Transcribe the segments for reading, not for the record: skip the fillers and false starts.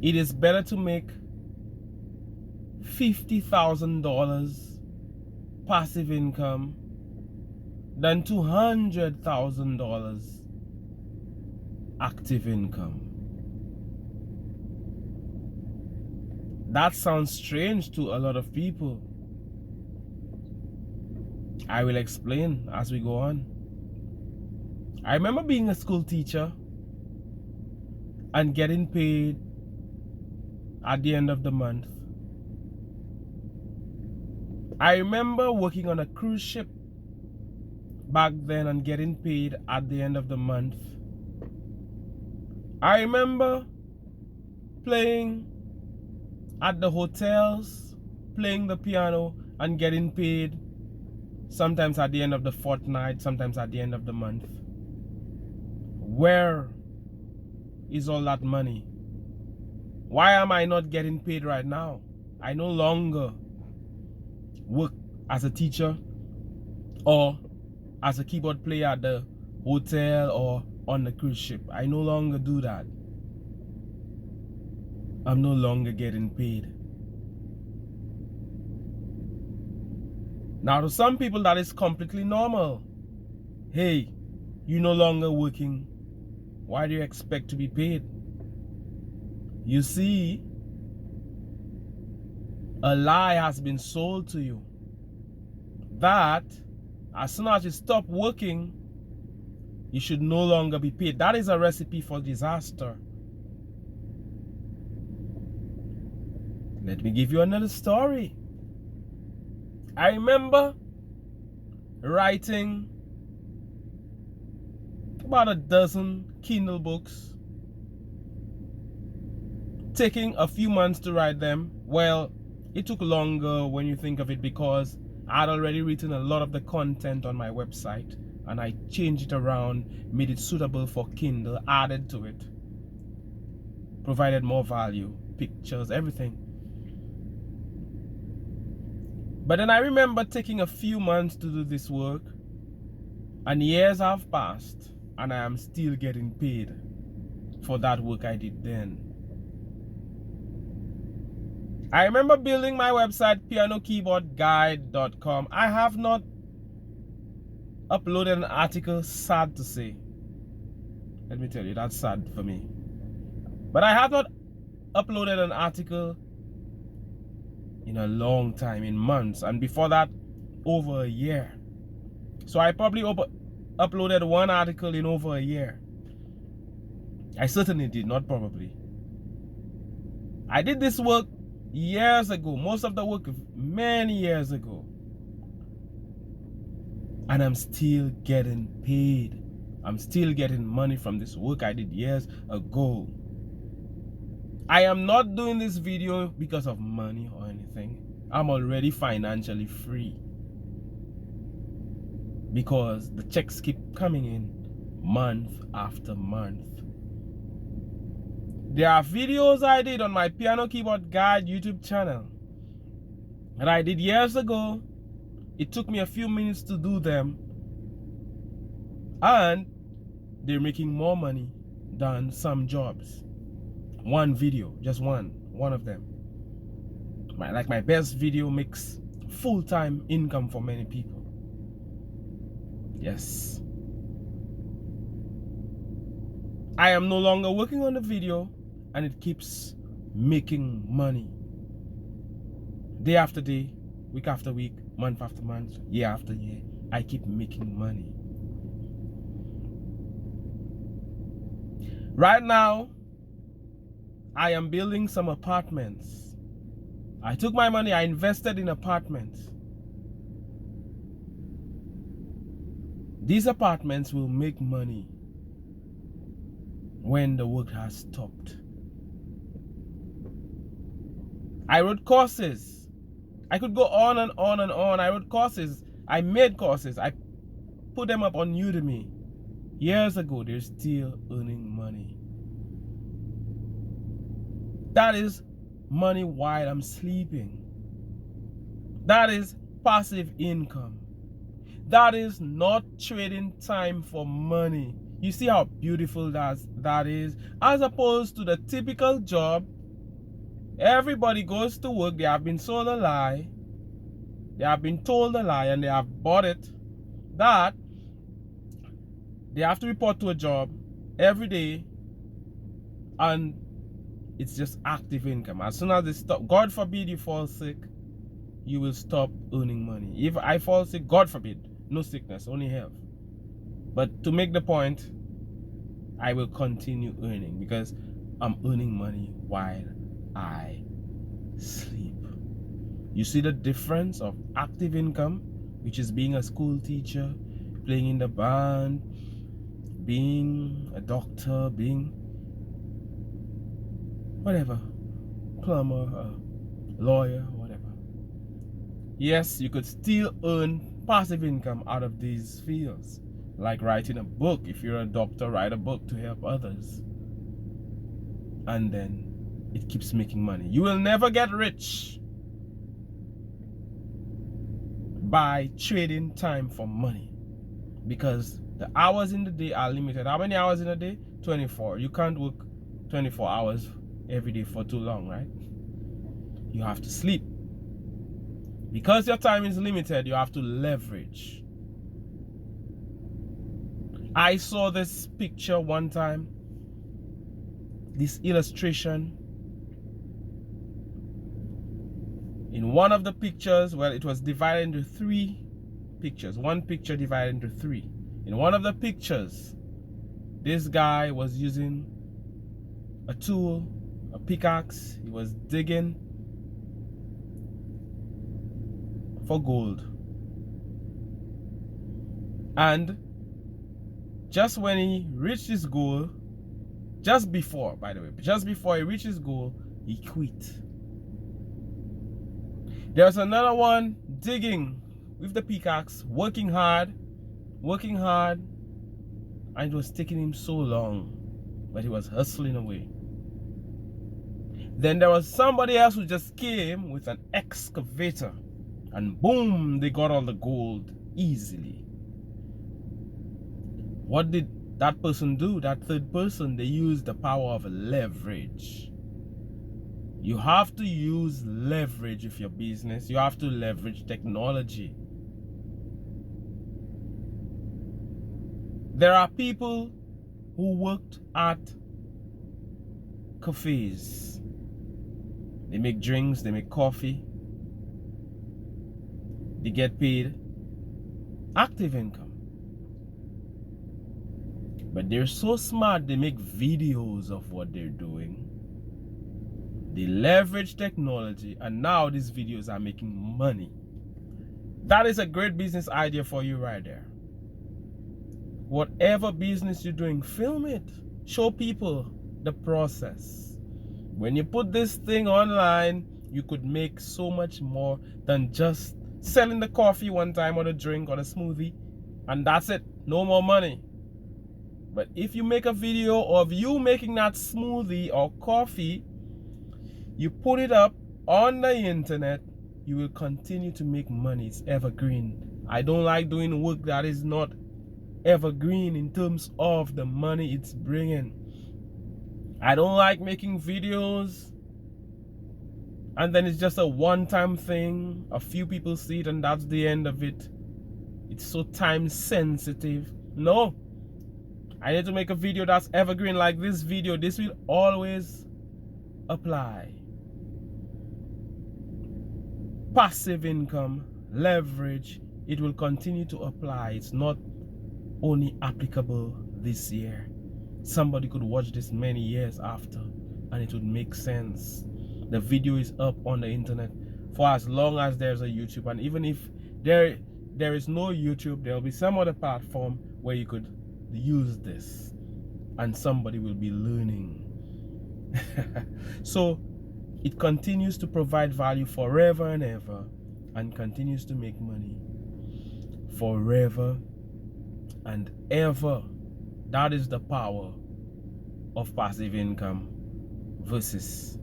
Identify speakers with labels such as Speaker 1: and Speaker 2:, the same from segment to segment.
Speaker 1: It is better to make $50,000 passive income than $200,000 active income. That sounds strange to a lot of people. I will explain as we go on. I remember being a school teacher and getting paid at the end of the month. I remember working on a cruise ship back then and getting paid at the end of the month. I remember playing at the hotels, playing the piano and getting paid sometimes at the end of the fortnight, sometimes at the end of the month. Where is all that money? Why am I not getting paid right now? I no longer work as a teacher or as a keyboard player at the hotel or on the cruise ship. I no longer do that. I'm no longer getting paid. Now, to some people, that is completely normal. Hey, you're no longer working. Why do you expect to be paid? You see, a lie has been sold to you that as soon as you stop working, you should no longer be paid. That is a recipe for disaster. Let me give you another story. I remember writing about a dozen Kindle books, taking a few months to write them. Well, it took longer when you think of it because I had already written a lot of the content on my website and I changed it around, made it suitable for Kindle, added to it, provided more value, pictures, everything. But then I remember taking a few months to do this work, and years have passed and I am still getting paid for that work I did then. I remember building my website, pianokeyboardguide.com. I have not uploaded an article, sad to say. Let me tell you, that's sad for me. But I have not uploaded an article in a long time, in months, and before that, over a year. So I probably uploaded one article in over a year. I certainly did, not probably. I did this work years ago, most of the work many years ago, and I'm still getting paid. I'm still getting money from this work I did years ago. I am not doing this video because of money or anything. I'm already financially free because the checks keep coming in month after month. There are videos I did on my Piano Keyboard Guide YouTube channel that I did years ago. It took me a few minutes to do them, and they're making more money than some jobs. One video, just one of them. Like my best video makes full-time income for many people. Yes. I am no longer working on the video and it keeps making money. Day after day, week after week, month after month, year after year, I keep making money. Right now, I am building some apartments. I took my money, I invested in apartments. These apartments will make money when the work has stopped. I wrote courses. I could go on and on and on. I wrote courses. I made courses. I put them up on Udemy. Years ago, they're still earning money. That is money while I'm sleeping. That is passive income. That is not trading time for money. You see how beautiful that is, as opposed to the typical job Everybody goes to work. They have been sold a lie. They have been told a lie and they have bought it. That they have to report to a job every day, and it's just active income. As soon as they stop, God forbid you fall sick, you will stop earning money. If I fall sick, God forbid, no sickness, only health. But to make the point, I will continue earning because I'm earning money while I sleep. You see the difference of active income, which is being a school teacher, playing in the band, being a doctor, being whatever, plumber, lawyer, whatever. Yes, you could still earn passive income out of these fields, like writing a book. If you're a doctor, write a book to help others, and then it keeps making money. You will never get rich by trading time for money, because the hours in the day are limited. How many hours in a day? 24. You can't work 24 hours every day for too long, right? You have to sleep. Because your time is limited, you have to leverage. I saw this picture one time, this illustration. In one of the pictures, well, it was divided into 3 pictures. One picture divided into 3. In one of the pictures, this guy was using a tool, a pickaxe. He was digging for gold. And just when he reached his goal, just before he reached his goal, he quit. There's another one digging with the pickaxe, working hard, and it was taking him so long, but he was hustling away. Then there was somebody else who just came with an excavator, and boom, they got all the gold easily. What did that person do? That third person, they used the power of leverage. You have to use leverage with your business. You have to leverage technology. There are people who worked at cafes. They make drinks, they make coffee. They get paid active income. But they're so smart, they make videos of what they're doing. They leverage technology, and now these videos are making money. That is a great business idea for you right there. Whatever business you're doing, film it. Show people the process. When you put this thing online, you could make so much more than just selling the coffee one time or the drink or the smoothie, and that's it. No more money. But if you make a video of you making that smoothie or coffee, you put it up on the internet, you will continue to make money. It's evergreen. I don't like doing work that is not evergreen in terms of the money it's bringing. I don't like making videos and then it's just a one-time thing. A few people see it and that's the end of it. It's so time sensitive. No, I need to make a video that's evergreen like this video. This will always apply. Passive income, leverage, it will continue to apply. It's not only applicable this year. Somebody could watch this many years after and it would make sense. The video is up on the internet for as long as there's a YouTube, and even if there is no YouTube, there'll be some other platform where you could use this and somebody will be learning. So it continues to provide value forever and ever, and continues to make money forever and ever. That is the power of passive income versus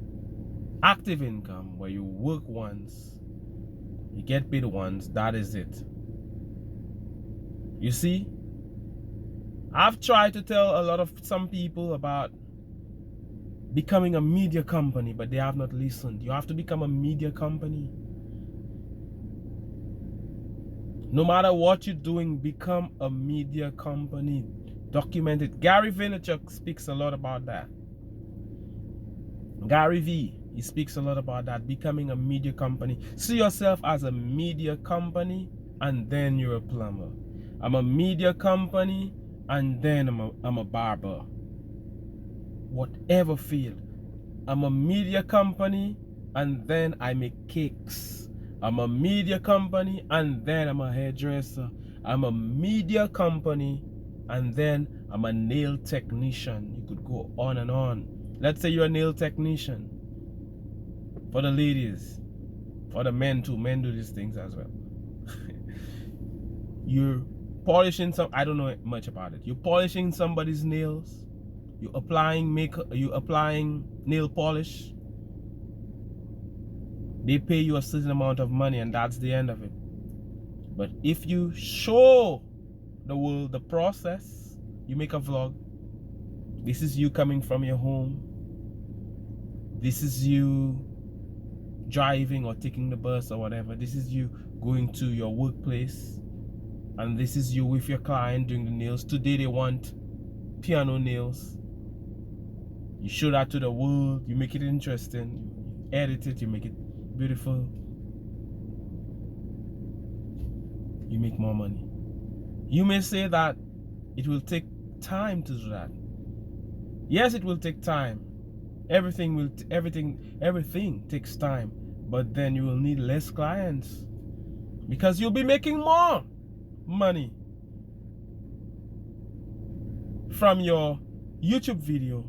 Speaker 1: active income, where you work once, you get paid once, that is it. You see, I've tried to tell some people about becoming a media company, but they have not listened. You have to become a media company. No matter what you're doing, become a media company. Document it. Gary Vaynerchuk speaks a lot about that. Gary V, he speaks a lot about that. Becoming a media company. See yourself as a media company, and then you're a plumber. I'm a media company, and then I'm a barber. Whatever field. I'm a media company, and then I make cakes. I'm a media company, and then I'm a hairdresser. I'm a media company, and then I'm a nail technician. You could go on and on. Let's say you're a nail technician. For the ladies, for the men too. Men do these things as well. You're polishing some, I don't know much about it. You're polishing somebody's nails. You're applying makeup, you're applying nail polish. They pay you a certain amount of money, and that's the end of it. But if you show the world the process, you make a vlog. This is you coming from your home. This is you driving or taking the bus or whatever. This is you going to your workplace. And this is you with your client doing the nails. Today they want piano nails. You show that to the world. You make it interesting. You edit it. You make it beautiful. You make more money. You may say that it will take time to do that. Yes, it will take time. Everything takes time. But then you will need less clients, because you'll be making more money from your YouTube video.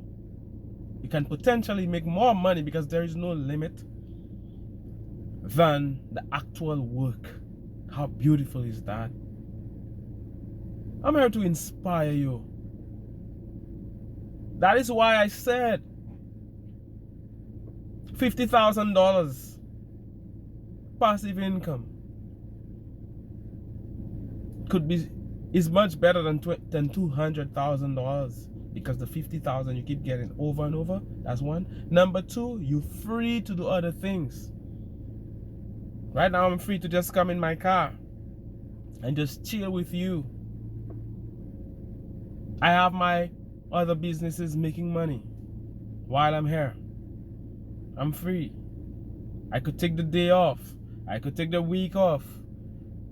Speaker 1: You can potentially make more money because there is no limit than the actual work. How beautiful is that? I'm here to inspire you. That is why I said $50,000 passive income is much better than $200,000, because the $50,000 you keep getting over and over. That's one. Number two, you're free to do other things. Right now I'm free to just come in my car and just chill with you. I have my other businesses making money while I'm here. I'm free. I could take the day off. I could take the week off.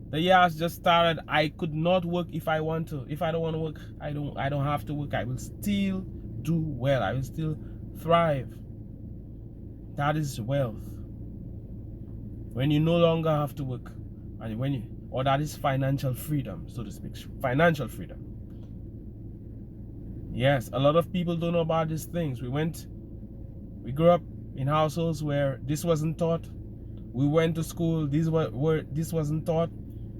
Speaker 1: The year has just started. I could not work if I want to. If I don't want to work, I don't have to work. I will still do well. I will still thrive. That is wealth. When you no longer have to work, and or that is financial freedom, so to speak. Financial freedom. Yes, a lot of people don't know about these things. We grew up in households where this wasn't taught. We went to school, this wasn't taught.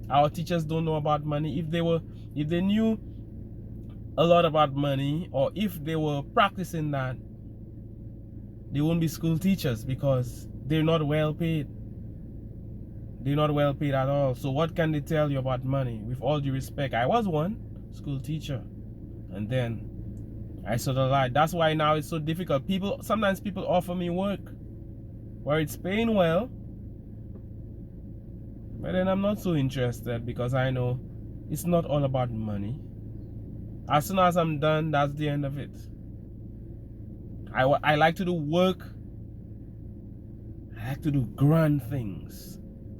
Speaker 1: Our teachers don't know about money. If they knew a lot about money, or if they were practicing that, they won't be school teachers, because they're not well paid. They're not well paid at all. So what can they tell you about money? With all due respect, I was one school teacher, and then I saw the light. That's why now it's so difficult. Sometimes people offer me work where it's paying well, but then I'm not so interested, because I know it's not all about money. As soon as I'm done, that's the end of it. I like to do work. I like to do grand things.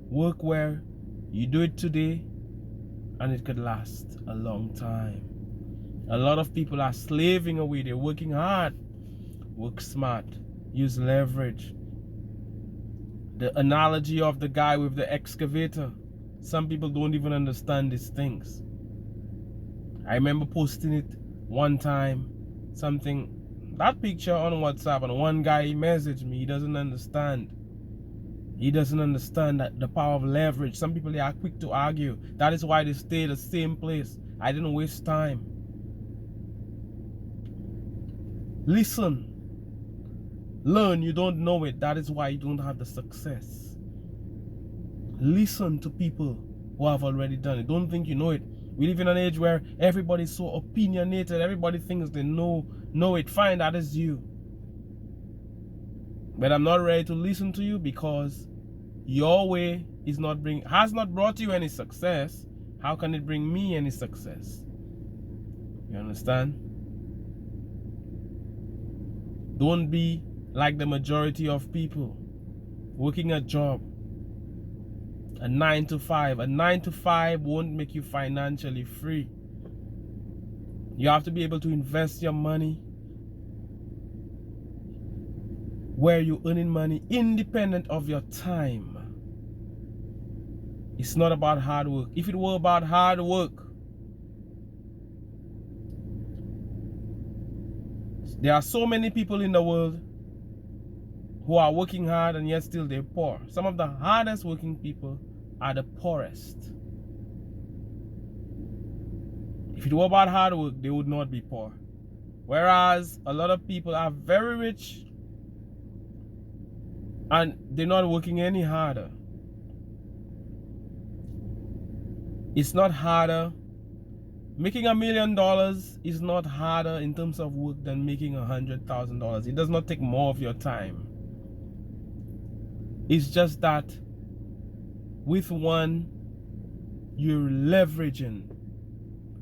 Speaker 1: Work where you do it today and it could last a long time. A lot of people are slaving away. They're working hard. Work smart. Use leverage. The analogy of the guy with the excavator. Some people don't even understand these things. I remember posting it one time. That picture on WhatsApp, and one guy, he messaged me. He doesn't understand. He doesn't understand that the power of leverage. Some people, they are quick to argue. That is why they stay the same place. I didn't waste time. Listen. Learn. You don't know it. That is why you don't have the success. Listen to people who have already done it. Don't think you know it. We live in an age where everybody's so opinionated. Everybody thinks they know it. Fine, that is you. But I'm not ready to listen to you because your way has not brought you any success. How can it bring me any success? You understand? Don't be like the majority of people working a job, a 9 to 5. A 9 to 5 won't make you financially free. You have to be able to invest your money where you're earning money independent of your time. It's not about hard work. If it were about hard work, there are so many people in the world who are working hard and yet still they're poor. Some of the hardest working people are the poorest. If it were about hard work, they would not be poor. Whereas a lot of people are very rich and they're not working any harder. It's not harder. Making $1 million is not harder in terms of work than making $100,000. It does not take more of your time. It's just that with one, you're leveraging.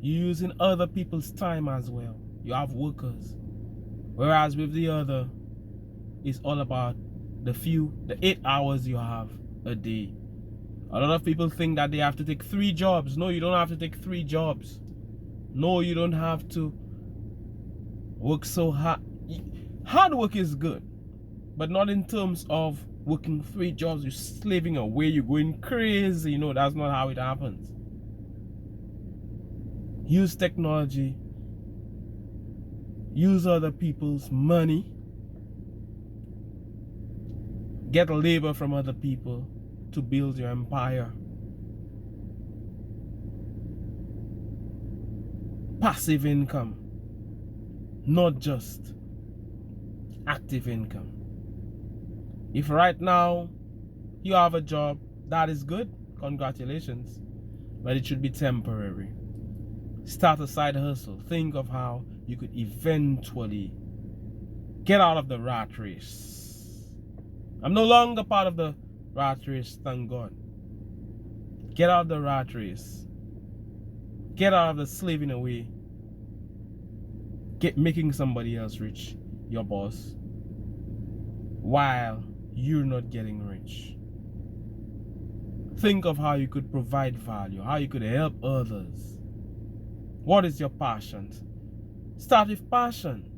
Speaker 1: You're using other people's time as well. You have workers. Whereas with the other, it's all about the 8 hours you have a day. A lot of people think that they have to take 3 jobs. No, you don't have to take 3 jobs. No, you don't have to work so hard. Hard work is good, but not in terms of working 3 jobs. You're slaving away, you're going crazy. You know, that's not how it happens. Use technology. Use other people's money. Get labor from other people to build your empire. Passive income, not just active income. If right now you have a job, that is good, congratulations, but it should be temporary. Start a side hustle. Think of how you could eventually get out of the rat race. I'm no longer part of the rat race, thank God. Get out of the rat race. Get out of the slaving away. Making somebody else rich, your boss, while you're not getting rich. Think of how you could provide value, how you could help others. What is your passion? Start with passion.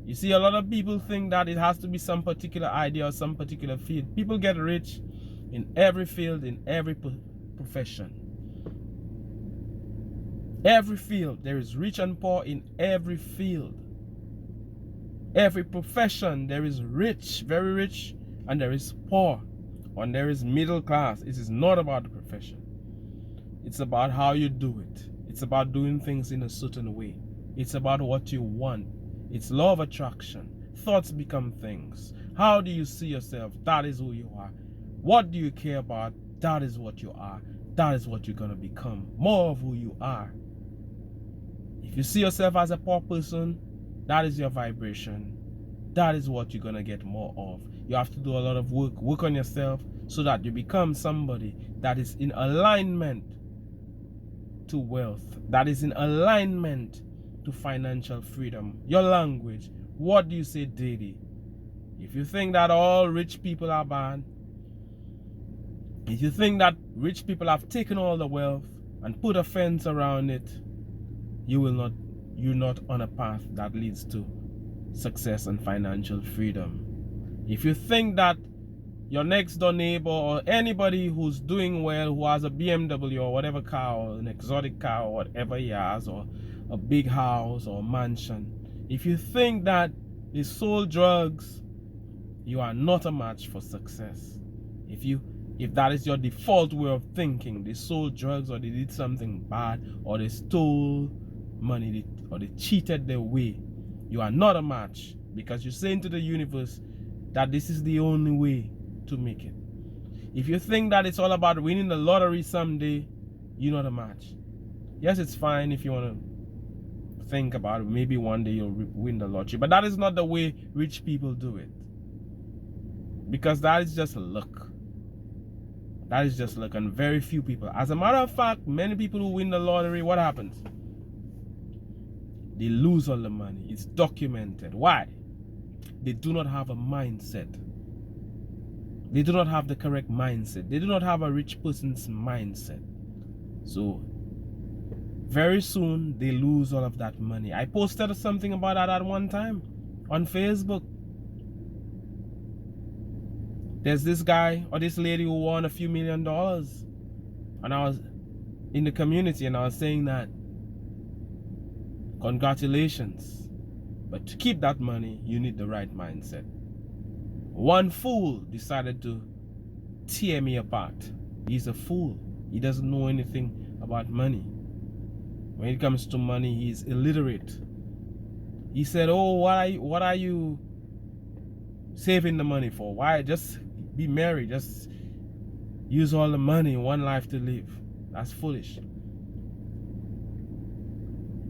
Speaker 1: You see, a lot of people think that it has to be some particular idea or some particular field. People get rich in every field, in every profession. Every field, there is rich and poor in every field. Every profession, there is rich, very rich, and there is poor, and there is middle class. It is not about the profession. It's about how you do it. It's about doing things in a certain way. It's about what you want. It's law of attraction. Thoughts become things. How do you see yourself? That is who you are. What do you care about? That is what you are. That is what you're going to become. More of who you are. If you see yourself as a poor person, that is your vibration. That is what you're going to get more of. You have to do a lot of work on yourself so that you become somebody that is in alignment to wealth, that is in alignment to financial freedom. Your language, what do you say daily? If you think that all rich people are bad, if you think that rich people have taken all the wealth and put a fence around it, you're not on a path that leads to success and financial freedom. If you think that your next door neighbor or anybody who's doing well, who has a BMW or whatever car, or an exotic car or whatever he has, or a big house or mansion, if you think that they sold drugs, you are not a match for success. If that is your default way of thinking, they sold drugs or they did something bad or they stole money or they cheated their way, you are not a match, because you're saying to the universe that this is the only way to make it. If you think that it's all about winning the lottery someday, you're not a match. Yes, it's fine if you want to think about it. Maybe one day you'll win the lottery, but that is not the way rich people do it. Because that is just luck. That is just luck, and very few people. As a matter of fact, many people who win the lottery, what happens? They lose all the money. It's documented. Why? They do not have a mindset. They do not have the correct mindset. They do not have a rich person's mindset. So, very soon, they lose all of that money. I posted something about that at one time on Facebook. There's this guy or this lady who won a few $1 million. And I was in the community and I was saying that, congratulations. But to keep that money, you need the right mindset. One fool decided to tear me apart. He's a fool. He doesn't know anything about money. When it comes to money, he's illiterate. He said, oh, what are you saving the money for? Why? Just be married. Just use all the money, one life to live. That's foolish.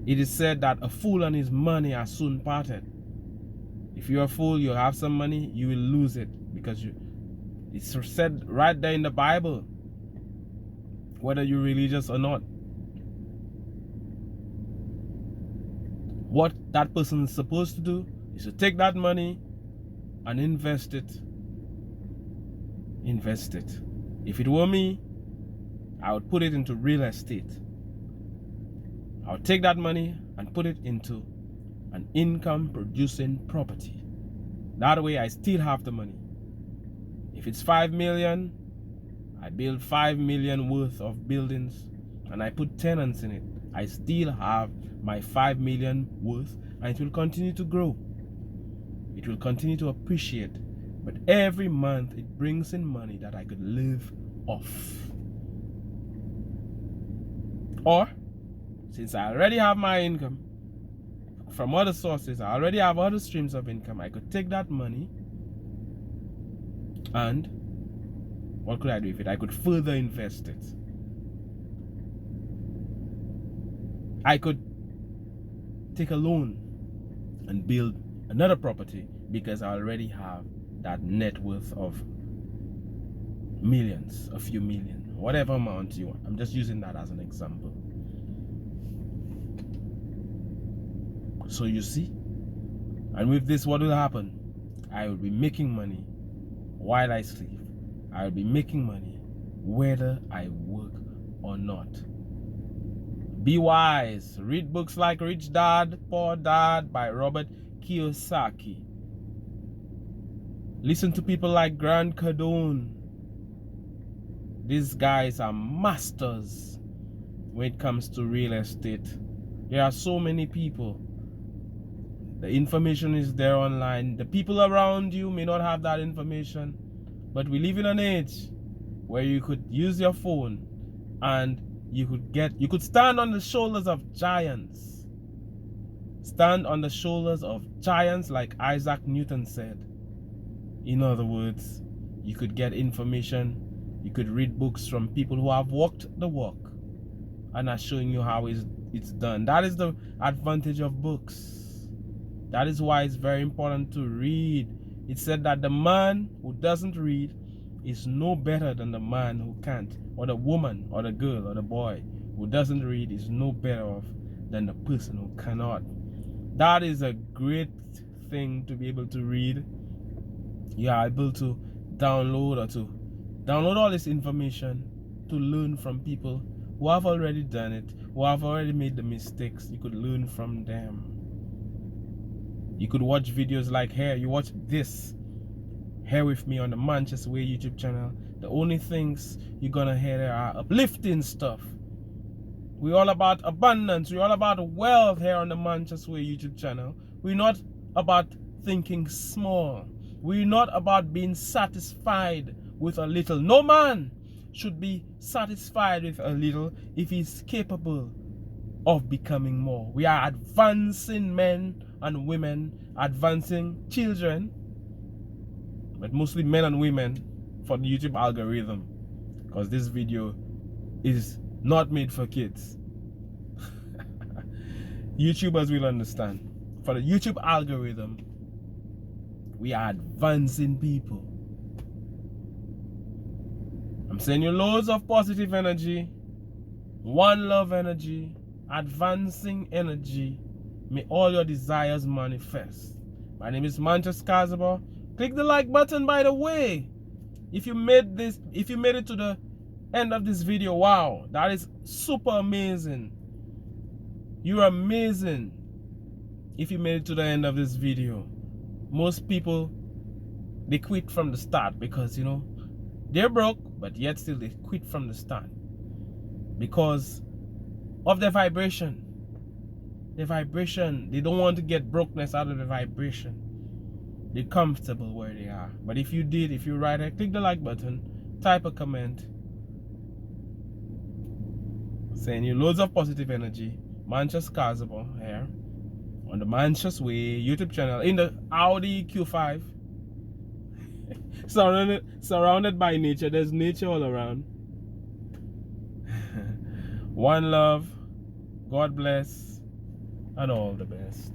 Speaker 1: It is said that a fool and his money are soon parted. If you're a fool, you have some money, you will lose it. Because it's said right there in the Bible, whether you're religious or not. What that person is supposed to do is to take that money and invest it. Invest it. If it were me, I would put it into real estate. I would take that money and put it into an income producing property. That way I still have the money. If it's 5 million, I build 5 million worth of buildings and I put tenants in it. I still have my 5 million worth and it will continue to grow. It will continue to appreciate. But every month it brings in money that I could live off. Or, since I already have my income from other sources, I already have other streams of income, I could take that money and what could I do with it? I could further invest it. I could take a loan and build another property because I already have that net worth of millions, a few million, whatever amount you want. I'm just using that as an example. So you see, and with this, what will happen? I will be making money while I sleep. I will be making money whether I work or not. Be wise. Read books like Rich Dad, Poor Dad by Robert Kiyosaki. Listen to people like Grant Cardone. These guys are masters when it comes to real estate. There are so many people. The information is there online. The people around you may not have that information, but we live in an age where you could use your phone and you could stand on the shoulders of giants. Stand on the shoulders of giants like Isaac Newton said. In other words, you could get information, you could read books from people who have walked the walk and are showing you how it's done. That is the advantage of books. That is why it's very important to read. It said that the man who doesn't read is no better than the man who can't, or the woman, or the girl, or the boy who doesn't read is no better off than the person who cannot. That is a great thing to be able to read. You are able to download all this information to learn from people who have already done it, who have already made the mistakes. You could learn from them. You could watch videos like Hair. You watch this Hair with me on the Mantius Way YouTube channel. The only things you're gonna hear there are uplifting stuff. We're all about abundance. We're all about wealth here on the Mantius Way YouTube channel. We're not about thinking small. We're not about being satisfied with a little. No man should be satisfied with a little if he's capable of becoming more. We are advancing men and women, advancing children, but mostly men and women for the YouTube algorithm, because this video is not made for kids. YouTubers will understand. For the YouTube algorithm, we are advancing people. I'm sending you loads of positive energy, one love energy, advancing energy. May all your desires manifest. My name is Mantius Cazaubon. Click the like button, by the way. If you made it to the end of this video, wow, that is super amazing. You're amazing if you made it to the end of this video. Most people, they quit from the start because, you know, they're broke, but yet still they quit from the start because of their vibration. Their vibration, they don't want to get brokenness out of the vibration. They're comfortable where they are. But if you right here, click the like button, type a comment, saying you loads of positive energy. Mantius Cazaubon here on the Mantius Way YouTube channel in the Audi Q5. surrounded by nature. There's nature all around. One love, God bless, and all the best.